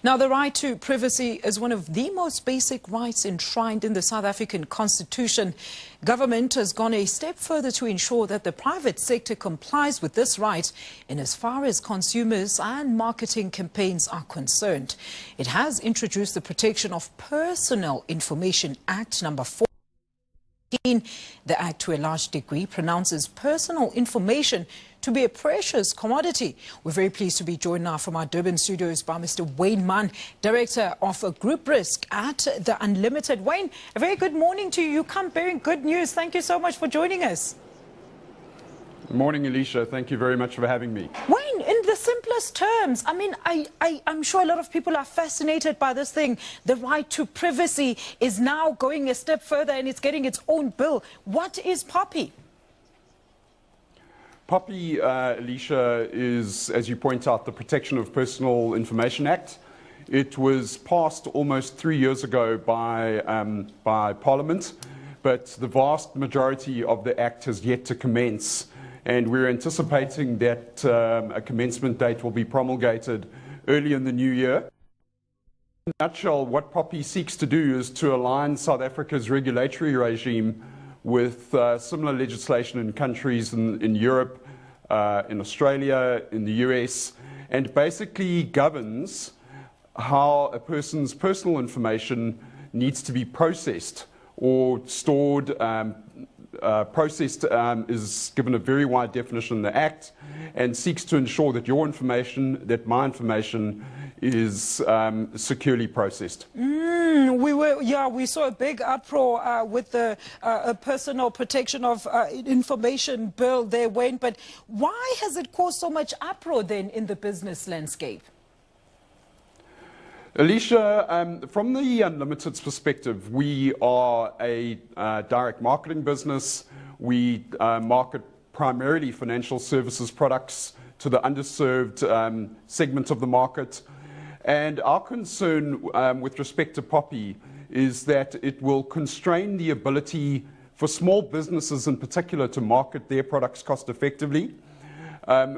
Now, the right to privacy is one of the most basic rights enshrined in the South African Constitution. Government has gone a step further to ensure that the private sector complies with this right in as far as consumers and marketing campaigns are concerned. It has introduced the Protection of Personal Information Act number 4. The Act, to a large degree, pronounces personal information to be a precious commodity. We're very pleased to be joined now from our Durban studios by Mr. Mann, Director of Group Risk at the Unlimited. Wayne, a very good morning to you. You come bearing good news. Thank you so much for joining us. Good morning, Alicia. Thank you very much for having me. Wayne, in the simplest terms, I mean, I'm sure a lot of people are fascinated by this thing. The right to privacy is now going a step further and it's getting its own bill. What is POPI? POPI, Alicia, is, as you point out, the Protection of Personal Information Act. It was passed almost 3 years ago by Parliament, but the vast majority of the Act has yet to commence. And we're anticipating that a commencement date will be promulgated early in the new year. In a nutshell, what POPI seeks to do is to align South Africa's regulatory regime with similar legislation in countries in Europe, in Australia, in the US, and basically governs how a person's personal information needs to be processed or stored. Processed is given a very wide definition in the Act and seeks to ensure that your information, that my information, is securely processed. We saw a big uproar with the Personal Protection of Information Bill there, Wayne. But why has it caused so much uproar then in the business landscape? Alicia, from the Unlimited's perspective, we are a direct marketing business. We market primarily financial services products to the underserved segment of the market. And our concern with respect to POPI is that it will constrain the ability for small businesses in particular to market their products cost effectively.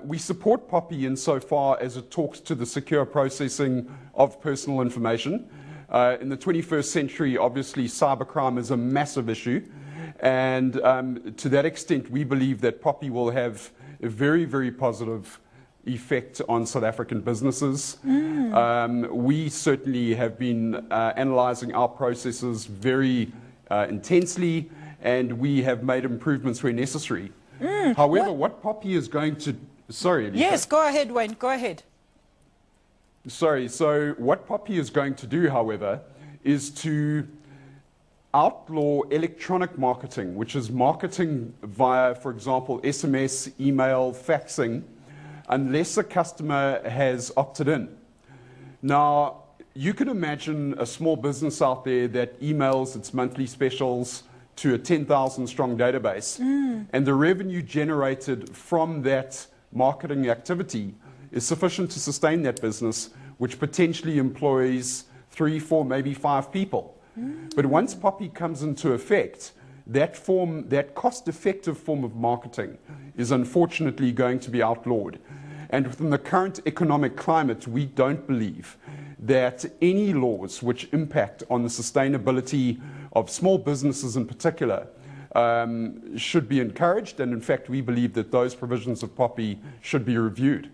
We support POPI insofar as it talks to the secure processing of personal information. In the 21st century, obviously, cybercrime is a massive issue. And to that extent, we believe that POPI will have a very, very positive effect on South African businesses. We certainly have been analysing our processes very intensely, and we have made improvements where necessary. However, what POPI is going to... Sorry, Alicia. Yes, go ahead, Wayne, go ahead. Sorry, so what POPI is going to do, however, is to outlaw electronic marketing, which is marketing via, for example, SMS, email, faxing, unless a customer has opted in. Now, you can imagine a small business out there that emails its monthly specials to a 10,000 strong database, and the revenue generated from that marketing activity is sufficient to sustain that business, which potentially employs 3, 4, maybe 5 people. But once POPI comes into effect, that cost-effective form of marketing is unfortunately going to be outlawed. And within the current economic climate, we don't believe that any laws which impact on the sustainability of small businesses in particular should be encouraged. And in fact, we believe that those provisions of POPI should be reviewed.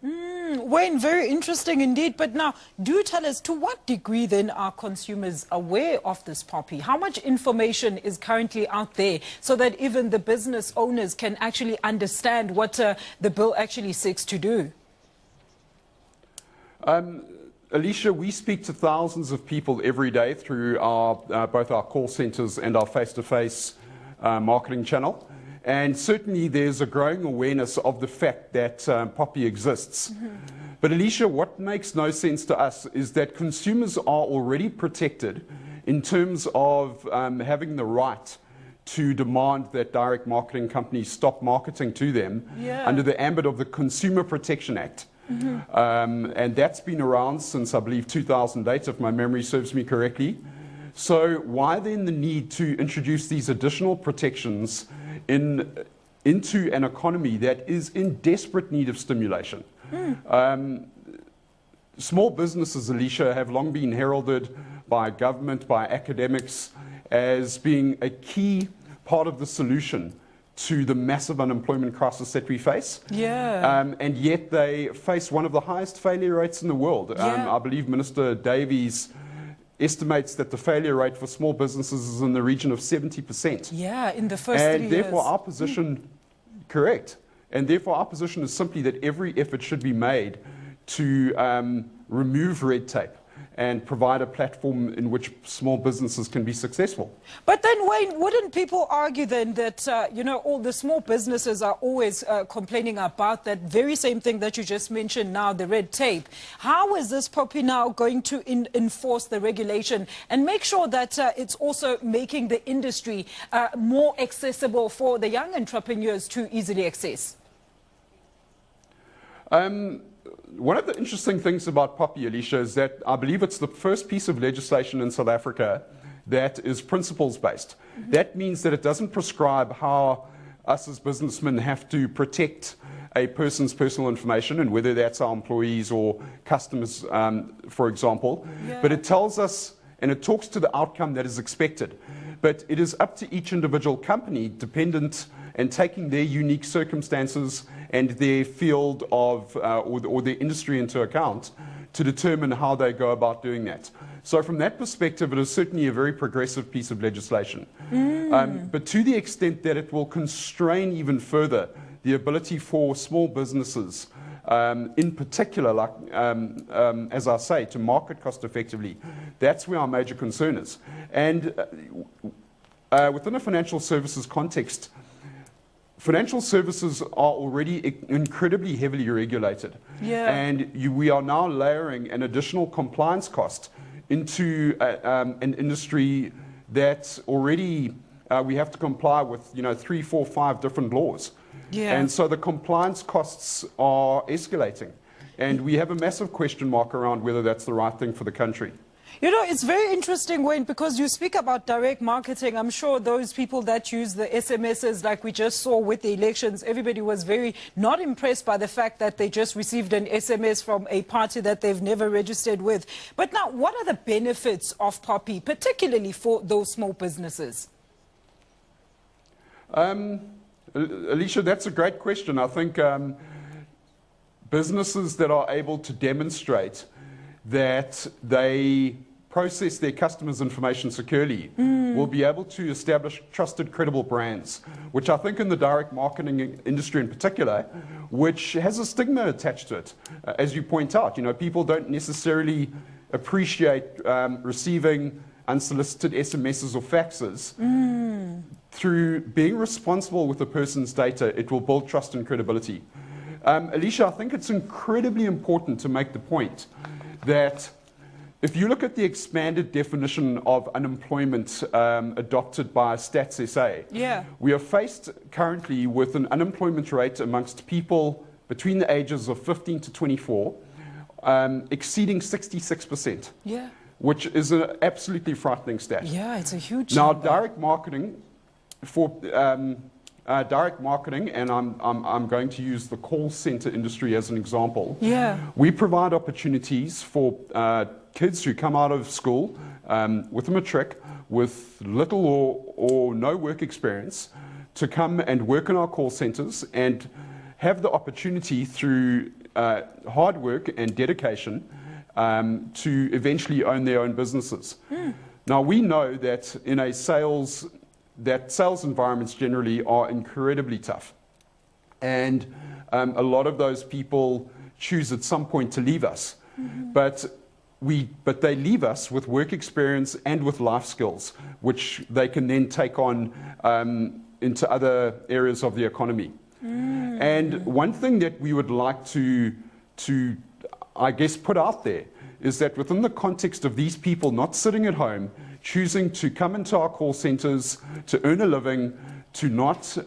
Wayne, very interesting indeed. But now, do tell us, to what degree then are consumers aware of this POPI? How much information is currently out there so that even the business owners can actually understand what the bill actually seeks to do? Alicia, we speak to thousands of people every day through both our call centres and our face-to-face marketing channel. And certainly there's a growing awareness of the fact that POPI exists. But Alicia, what makes no sense to us is that consumers are already protected in terms of having the right to demand that direct marketing companies stop marketing to them under the ambit of the Consumer Protection Act. And that's been around since, I believe, 2008, if my memory serves me correctly. So why then the need to introduce these additional protections into an economy that is in desperate need of stimulation? small businesses, Alicia, have long been heralded by government, by academics, as being a key part of the solution to the massive unemployment crisis that we face. Yeah. And yet they face one of the highest failure rates in the world. Yeah. I believe Minister Davies estimates that the failure rate for small businesses is in the region of 70%. Yeah, in the first 3 And years. therefore our position, correct, and therefore our position is simply that every effort should be made to remove red tape and provide a platform in which small businesses can be successful. But then, Wayne, wouldn't people argue then that, all the small businesses are always complaining about that very same thing that you just mentioned now, the red tape? How is this POPI now going to enforce the regulation and make sure that it's also making the industry more accessible for the young entrepreneurs to easily access? One of the interesting things about POPI, Alicia, is that I believe it's the first piece of legislation in South Africa that is principles-based. Mm-hmm. That means that it doesn't prescribe how us as businessmen have to protect a person's personal information, and whether that's our employees or customers, for example. Yeah. But it tells us, and it talks to the outcome that is expected. But it is up to each individual company, dependent and taking their unique circumstances and their field of, or their industry into account, to determine how they go about doing that. So from that perspective, it is certainly a very progressive piece of legislation. But to the extent that it will constrain even further the ability for small businesses, in particular, like, as I say, to market cost effectively, that's where our major concern is. And within a financial services context, financial services are already incredibly heavily regulated. Yeah. And we are now layering an additional compliance cost into an industry that already we have to comply with 3, 4, 5 different laws. Yeah. And so the compliance costs are escalating. And we have a massive question mark around whether that's the right thing for the country. It's very interesting, Wayne, because you speak about direct marketing. I'm sure those people that use the SMSs, like we just saw with the elections, everybody was very not impressed by the fact that they just received an SMS from a party that they've never registered with. But now, what are the benefits of POPI, particularly for those small businesses? Alicia, that's a great question. I think businesses that are able to demonstrate that they process their customers' information securely will be able to establish trusted, credible brands, which I think in the direct marketing industry in particular, which has a stigma attached to it. As you point out, people don't necessarily appreciate receiving unsolicited SMSs or faxes. Through being responsible with a person's data, it will build trust and credibility. Alicia, I think it's incredibly important to make the point that if you look at the expanded definition of unemployment adopted by Stats SA, we are faced currently with an unemployment rate amongst people between the ages of 15 to 24 exceeding 66%, which is an absolutely frightening stat. Yeah, it's a huge Now, number. direct marketing, and I'm going to use the call center industry as an example. We provide opportunities for kids who come out of school with a matric, with little or no work experience, to come and work in our call centers and have the opportunity through hard work and dedication to eventually own their own businesses. Now, we know that in a sales environments generally are incredibly tough. And a lot of those people choose at some point to leave us. But they leave us with work experience and with life skills, which they can then take on into other areas of the economy. And one thing that we would like to I guess, put out there is that within the context of these people not sitting at home, choosing to come into our call centers to earn a living, to not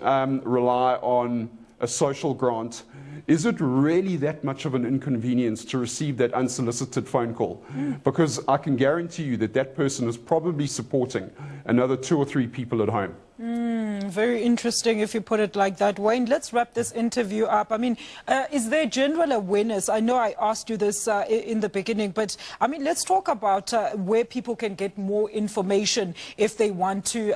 rely on a social grant, is it really that much of an inconvenience to receive that unsolicited phone call? Because I can guarantee you that that person is probably supporting another 2 or 3 people at home. Very interesting if you put it like that. Wayne, let's wrap this interview up. I mean, is there general awareness? I know I asked you this in the beginning, but I mean, let's talk about where people can get more information if they want to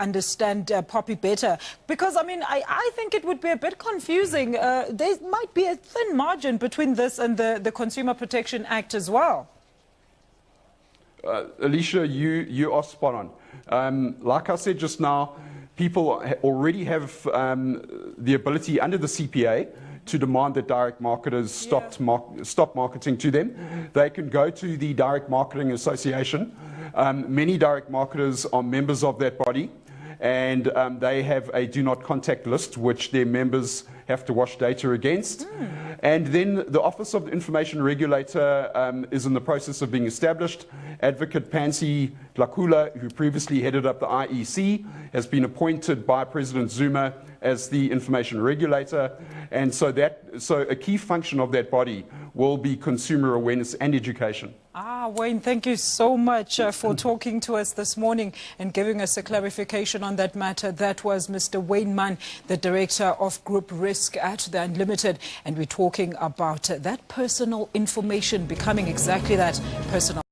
understand POPI better. Because, I mean, I think it would be a bit confusing. There might be a thin margin between this and the Consumer Protection Act as well. Alicia, you are spot on. Like I said just now, people already have the ability under the CPA to demand that direct marketers stop marketing to them. They can go to the Direct Marketing Association. Many direct marketers are members of that body, and they have a do not contact list which their members have to wash data against. And then the Office of the Information Regulator is in the process of being established. Advocate Pansy Dlakula, who previously headed up the IEC, has been appointed by President Zuma as the information regulator. And so a key function of that body will be consumer awareness and education. Wayne, thank you so much for talking to us this morning and giving us a clarification on that matter. That was Mr. Wayne Mann, the Director of Group Risk at the Unlimited. And we're talking about that personal information becoming exactly that, personal.